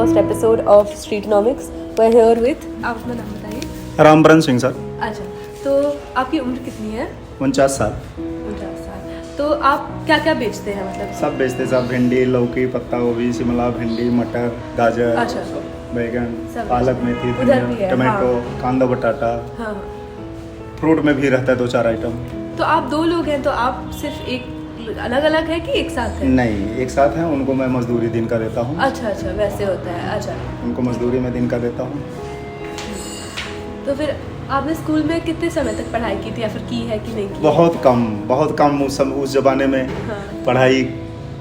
First episode of Streetnomics. We are here with, आप अपना नाम बताइए। रामबरन सिंह सर। अच्छा, तो आपकी उम्र कितनी है? 49 साल। 49 साल। तो आप क्या क्या बेचते हैं? मतलब सब बेचते सब, भिंडी, लौकी, पत्ता गोभी, शिमला, भिंडी, मटर, गाजर, अच्छा, बैगन, सब पालक, मेथी, उधर भी धनिया, है, टमाटो, हाँ। कांदा, बटाटा। हाँ, फ्रूट में भी रहता है 2-4 आइटम। तो आप 2 लोग हैं, तो आप सिर्फ एक अलग अलग है कि एक साथ है? नहीं, एक साथ हैं, उनको मैं मजदूरी दिन का देता हूँ। अच्छा अच्छा, वैसे होता है। अच्छा, उनको मजदूरी में दिन का देता हूँ। तो फिर आपने स्कूल में कितने समय तक पढ़ाई की थी या फिर की है कि नहीं की? बहुत कम उस जमाने में हाँ। पढ़ाई,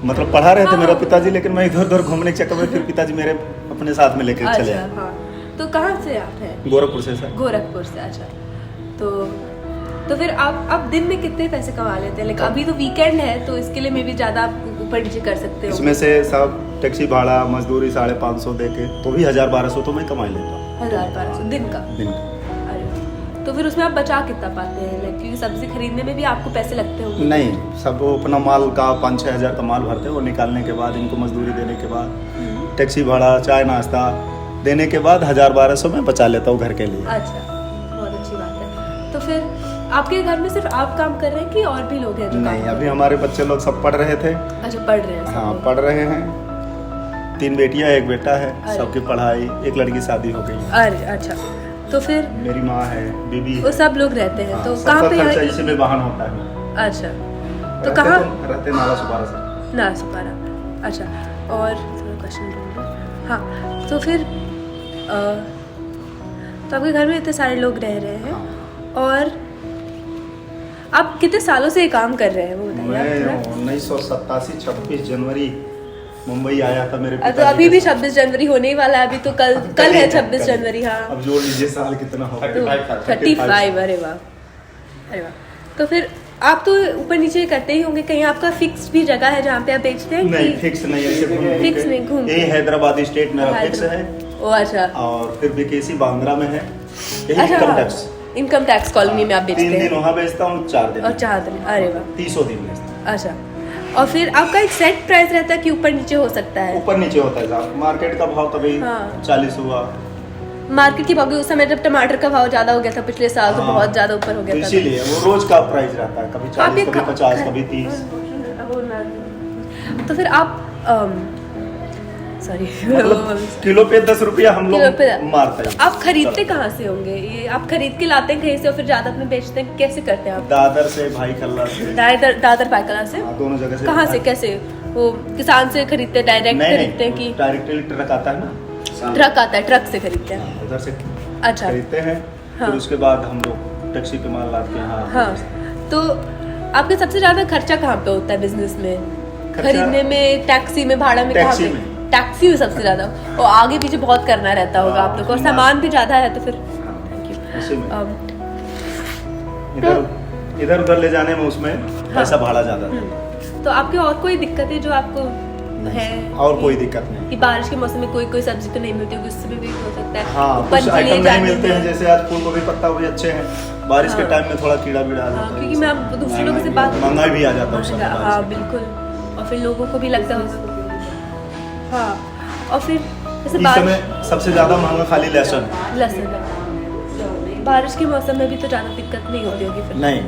मतलब पढ़ा रहे थे हाँ। मेरे पिताजी, लेकिन मैं इधर उधर घूमने के चक्कर में फिर पिताजी मेरे अपने साथ में लेके चले अच्छा, आए। हाँ। तो कहाँ से आप हैं? गोरखपुर से सर। गोरखपुर से। अच्छा, तो फिर आप अब दिन में कितने पैसे कमा लेते हैं? लाइक अभी तो वीकेंड है, तो इसके लिए मैं भी ज़्यादा आप ऊपर नीचे कर सकते हो। इसमें से सब टैक्सी भाड़ा, मजदूरी 550 दे के तो भी 1000-1200 तो मैं कमा लेता हूँ 1000-1200 दिन का? दिन का। अरे वाह। तो फिर उसमें आप बचा कितना पाते हैं? लाइक क्योंकि सब्जी खरीदने में भी आपको पैसे लगते होंगे। नहीं, सब वो अपना माल का 5-6 हज़ार का माल भरते हैं, वो निकालने के बाद इनको मजदूरी देने के बाद टैक्सी भाड़ा, चाय नाश्ता देने के बाद 1000-1200 में बचा लेता हूँ घर के लिए। अच्छा, बहुत अच्छी बात है। तो फिर आपके घर में सिर्फ आप काम कर रहे हैं कि और भी लोग हैं जो काम नहीं, कर अभी रहे हैं? हमारे बच्चे लोग सब पढ़ रहे थे। अच्छा, पढ़ रहे हैं सब हाँ, लोग। पढ़ रहे हैं। 3 बेटियां, 1 बेटा है। अरे। सबकी पढ़ाई, एक लड़की शादी हो गई। अरे अच्छा, तो फिर मेरी माँ है, बीबी वो है। सब लोग रहते हैं। हाँ, तो सबका कहाँ पे खर्चा यहाँ? इसी में वाहन होता है। अच्छा, तो रहते कहाँ? रहते नाला सुपारा सर। ना सुपारा। अच्छा, और थोड़ा क्वेश्चन ढूंढो। हाँ, तो फिर तो आपके घर में इतने सारे लोग रह रहे हैं, हाँ। और आप कितने सालों से ये काम कर रहे हैं वो बताइए आप मैं थोड़ा। 1987 26 जनवरी मुंबई आया था मेरे तो पिताजी अभी के भी साथ। 26 जनवरी होने ही वाला है। अभी तो कल है 26 जनवरी। हाँ, अब जोड़ लीजिए साल कितना होगा। 35। अरे वाह, अरे वाह। तो फिर आप तो ऊपर नीचे करते ही होंगे, कहीं आपका फिक्स भी जगह है जहाँ पे आप बेचते हैं? नहीं, फिक्स नहीं, ऐसे फिक्स नहीं, घूम ये हैदराबाद स्टेट मेरा फिक्स है। ओ अच्छा, और फिर बीकेसी बांद्रा में है। यही अच्छा, income tax. Income tax colony में आप बेचते 3 दिन हैं? वहाँ बेचता हूँ, 4 दिन और 4 दिन। अरे वाह, 300 दिन बेचता हूँ। अच्छा। और फिर आपका एक सेट प्राइस रहता है कि ऊपर नीचे हो सकता है? ऊपर नीचे होता है साहब। मार्केट का भाव कभी हाँ। 40 हुआ। मार्केट की भाव उस समय जब टमाटर का भाव ज्यादा हो गया था पिछले साल, तो हाँ, बहुत ज्यादा ऊपर हो गया था। इसीलिए वो रोज का प्राइस रहता है, कभी आप ये 40, कभी 50, कभी 30। तो फिर आप सॉरी मतलब किलो पे 10 रुपया हम किलो पे लोग मारते हैं। आप खरीदते कहाँ से होंगे ये? आप खरीद के लाते हैं कहीं से और फिर ज्यादा अपने बेचते हैं? कैसे करते हैं आप? दादर से, भाई कल्ला से। दादर पाइकला से? हाँ, दोनों जगह से। कहाँ से? कैसे? वो किसान से खरीदते हैं, डायरेक्ट खरीदते हैं कि डायरेक्टली ट्रक आता है ना, ट्रक आता है, ट्रक से खरीदते हैं? उधर से अच्छा, खरीदते हैं। हाँ। फिर उसके बाद हम लोग टैक्सी पे माल लाते हैं। हाँ। तो आपके सबसे ज्यादा खर्चा कहाँ पे होता है बिजनेस में? खर्चा- खरीदने में, टैक्सी में, भाड़ा में? कहाँ टैक्सी पे? में। टैक्सी में सबसे ज्यादा। और आगे पीछे बहुत करना रहता होगा हाँ, आप लोग को, और सामान- सामान भी ज्यादा है तो फिर हाँ, थैंक यू। उसी में। इधर उधर ले जाने में उसमें पैसा भाड़ा ज्यादा है। तो आपकी और कोई दिक्कत है जो आपको है? और कोई दिक्कत नहीं। कि बारिश के मौसम में कोई सब्जी तो नहीं मिलती होगी, उससे भी हो सकता है। हाँ, ऊपर कुछ नीचे ले आइटम नहीं जाने मिलते हैं, में। जैसे आज फूल गोभी, पत्ता गोभी अच्छे हैं, बारिश के हाँ। टाइम में थोड़ा कीड़ा बीड़ा आ जाता हाँ, है। क्योंकि मैं अब दूसरे लोगों से बात महंगाई भी आ जाता है उस समय हाँ बारिश बिल्कुल, और फिर लोगों को भी लगता होगा। हाँ, और फिर जैसे में। इस समय सबसे ज्यादा महंगा खाली लहसुन। लहसुन है। बारिश के मौसम में भी तो ज्यादा दिक्कत नहीं होती होगी फिर? नहीं,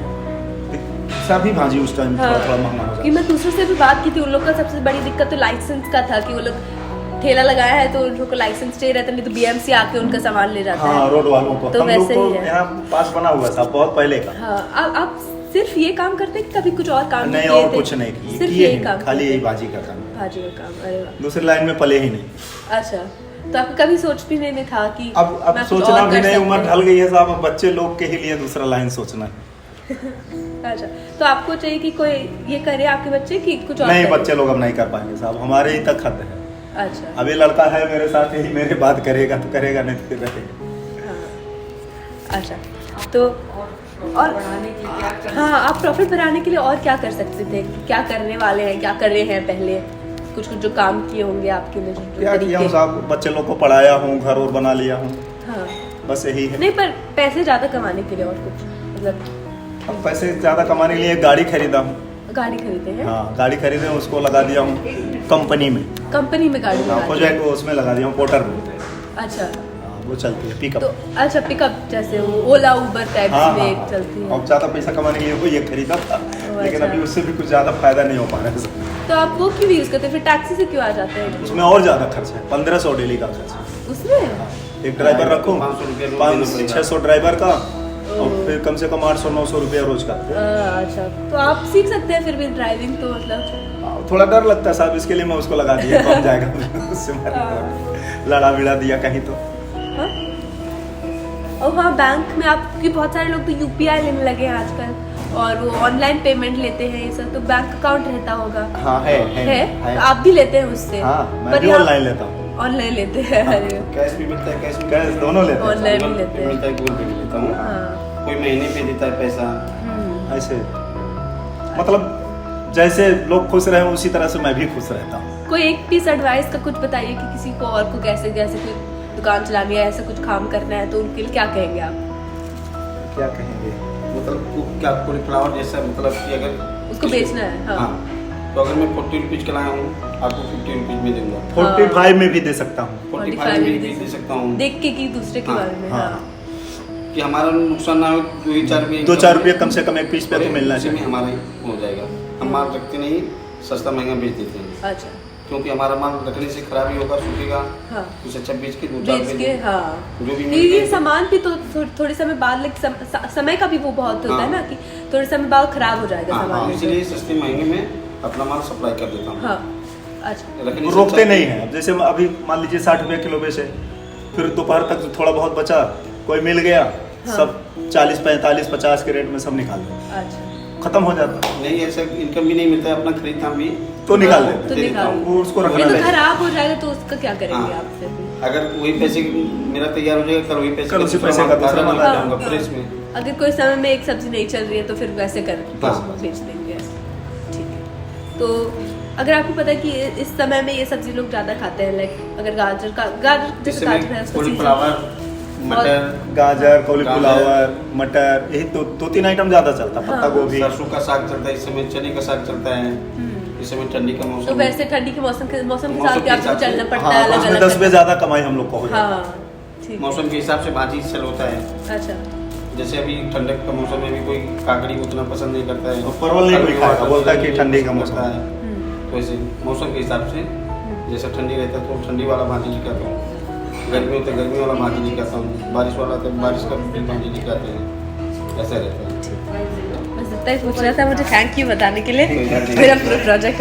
सभी भाजी उस टाइम हाँ, थोड़ा महंगा हो कि जाता मैं दूसरों से भी बात की थी, उन लोग का सबसे बड़ी दिक्कत तो लाइसेंस का था कि वो लोग ठेला लगाया है तो उन लोग को लाइसेंस चाहिए रहता, नहीं तो बीएमसी आके उनका सामान ले है। जाता हाँ, है। रोड वालों को। तो हम लोग वैसे को ही है। यहाँ पास बना हुआ था बहुत पहले का। हाँ, आप सिर्फ ये काम करते हैं कि कभी कुछ और काम भी नहीं, किए और थे? कुछ नहीं किए, सिर्फ किए यही हैं, काम खाली करते यही हैं? भाजी का काम। भाजी का काम। अरे वाह, दूसरी लाइन में पले ही नहीं। अच्छा। तो आपको कभी सोच भी नहीं में था कि अब मैं कुछ सोचना और भी कर नहीं, सकती उम्र हूँ? ढल गई है साहब, अब बच्चे लोग के ही लिए दूसरा लाइन सोचना है। अच्छा, तो आपको चाहिए कि कोई ये करे आपके बच्चे कि कुछ और नहीं, करे? बच्चे लोग अब नहीं कर पाएंगे साहब, हमारे ही तक हद है। अच्छा, अभी लड़का है मेरे साथ, यही मेरे बात करेगा तो करेगा, नहीं तो फिर रहेगा। हाँ। अच्छा, तो और हाँ, आप प्रॉफिट बढ़ाने के लिए और क्या कर सकते थे? क्या करने वाले हैं, क्या कर रहे हैं पहले? कुछ जो काम किए होंगे आपके लिए? क्या किया हूँ साहब, बच्चे लोग को पढ़ाया हूँ, घर और बना लिया हूँ, हाँ, बस यही है। नहीं पर पैसे ज्यादा कमाने के लिए और कुछ मतलब? अब पैसे ज्यादा कमाने के लिए गाड़ी खरीदा हूँ। गाड़ी खरीदे हैं? हाँ गाड़ी खरीदे, उसको लगा दिया हूँ कंपनी में। कंपनी में गाड़ी लगा दी? प्रोजेक्ट उसमें लगा दिया हूँ, पोर्टर में। अच्छा, हाँ, वो चलती है पिकअप। तो अच्छा पिकअप जैसे वो ओला उबर टाइप में चलती है। अब ज़्यादा पैसा कमाने के लिए वो ये खरीदा था, लेकिन अच्छा। अभी उससे भी कुछ ज़्यादा फायदा नहीं हो पा रहा है। तो आप वो क्यों यूज़ करते हैं, फिर टैक्सी से क्यों आ जाते हैं? उसमें और ज़्यादा खर्च है, 1500 डेली का खर्च है। उसमें एक ड्राइवर रखो, 500-600 ड्राइवर का, और फिर कम से कम 800-900 रुपया रोज का। अच्छा, तो आप सीख सकते हैं फिर भी ड्राइविंग, तो मतलब थोड़ा डर लगता है साहब, इसके लिए मैं उसको लगा दिया, कौन जाएगा उससे लड़ा विड़ा दिया कहीं तो। हाँ? और हाँ, बैंक में आपकी बहुत सारे लोग तो यूपीआई लेने लगे हैं आजकल, और वो ऑनलाइन पेमेंट लेते हैं, ये सब तो बैंक अकाउंट रहता होगा। हाँ है। तो आप भी लेते हैं उससे? हाँ, मैं भी ऑनलाइन लेता हूँ। ऑनलाइन लेते हैं? अरे कैश भी मिलता है, कैश दोनों लेते हैं। ऑनलाइन भी लेते हैं? मिलता है, गूगल पे भी लेता हूँ। हाँ। कोई महीने पे देता है पैसा। ऐसे मतलब जैसे लोग खुश रहे उसी तरह से मैं भी खुश रहता हूँ। कोई एक पीस एडवाइस का कुछ बताइए कि किसी को और को कैसे कोई दुकान चलानी है, ऐसा कुछ काम करना है, तो उनके लिए क्या कहेंगे आप? क्या कहेंगे? मतलब क्या कॉलीफ्लावर जैसा, मतलब कि अगर उसको बेचना है? हाँ। तो अगर मैं 40 रुपीज का लाया हूँ, आपको 50 रुपीज में दूंगा। 45 में भी दे सकता हूँ। 45 में भी दे सकता हूँ। देख के कि दूसरे के हाँ, बारे में। हाँ। हाँ। कि हमारा नुकसान ना हो, 2-4 रुपये 2-4 रुपये कम से कम एक पीस पे तो मिलना उसी में चाहिए। हमारा ही हो जाएगा। हम माल रखते नहीं, सस्ता महंगा बेच देते हैं, अच्छा। क्योंकि हमारा माल रखने से खराब ही होगा, सूखेगा। हाँ। उसे अच्छा बेच के 2-4 बेच के, हाँ। जो भी ये सामान भी तो थोड़े समय बाद समय का भी वो बहुत होता है ना, कि थोड़े समय बाद खराब हो जाएगा सामान। इसीलिए सस्ते महंगे में अपना माल सप्लाई कर देता हूँ। हाँ। अच्छा। रखने वो से रोकते अच्छा- नहीं है। अब जैसे अभी मान लीजिए 60 रुपये किलो बेचे, फिर दोपहर तक थोड़ा बहुत बचा, कोई मिल गया, हाँ। सब 40, 45, 50 के रेट में सब निकाल दो, अच्छा। खत्म हो जाता है। नहीं, ऐसा इनकम भी नहीं मिलता है, अपना खरीद दाम भी तो निकाल हाँ, देते तो हैं। निकाल वो उसको रखना ये तो नहीं। खराब हो जाएगा तो उसका क्या करेंगे हाँ। आप फिर भी? अगर वही पैसे मेरा तैयार हो जाएगा, कल वही पैसे कल उसी पैसे का दूसरा माल आ जाऊंगा जाएगा। फ्रेश में। अगर कोई समय में एक सब्जी नहीं चल रही है तो फिर वैसे कर बस। बेच देंगे। ठीक है। तो अगर आपको पता है कि इस समय में ये सब्जी लोग ज्यादा खाते हैं, लाइक अगर गाजर जैसे इसमें गाजर है उसका कॉलीफ्लावर, मटर, गाजर, कॉलीफ्लावर, मटर, यही 2-3 आइटम ज्यादा चलता है। पत्ता हाँ। गोभी। सरसों का साग चलता है, इस समय चने का साग चलता है, इस समय ठंडी का मौसम। तो वैसे ठंडी के मौसम के मौसम हिसाब के से आपको हिसाब से- चलना पड़ता हाँ, है अलग उसमें अलग। 10 रुपये ज्यादा कमाई हम लोग को हो जाती है। हाँ, ठीक। मौसम के हिसाब से भाजी चल होता है। अच्छा। जैसे अभी ठंडक का मौसम में भी कोई काकड़ी उतना पसंद नहीं करता है, और परवल नहीं कोई खाएगा, बोलता है कि ठंडी का मौसम है। तो ऐसे मौसम के हिसाब से, जैसे ठंडी रहता है तो ठंडी वाला भाजी निकालता हूँ, गर्मी होता है गर्मी वाला भाजी निकालता हूँ, बारिश वाला तो बारिश का भी भाजी निकालते हैं, ऐसा रहता है। बस इतना ही पूछ रहा था मुझे, थैंक यू बताने के लिए। कोई बात नहीं। मेरा प्रोजेक्ट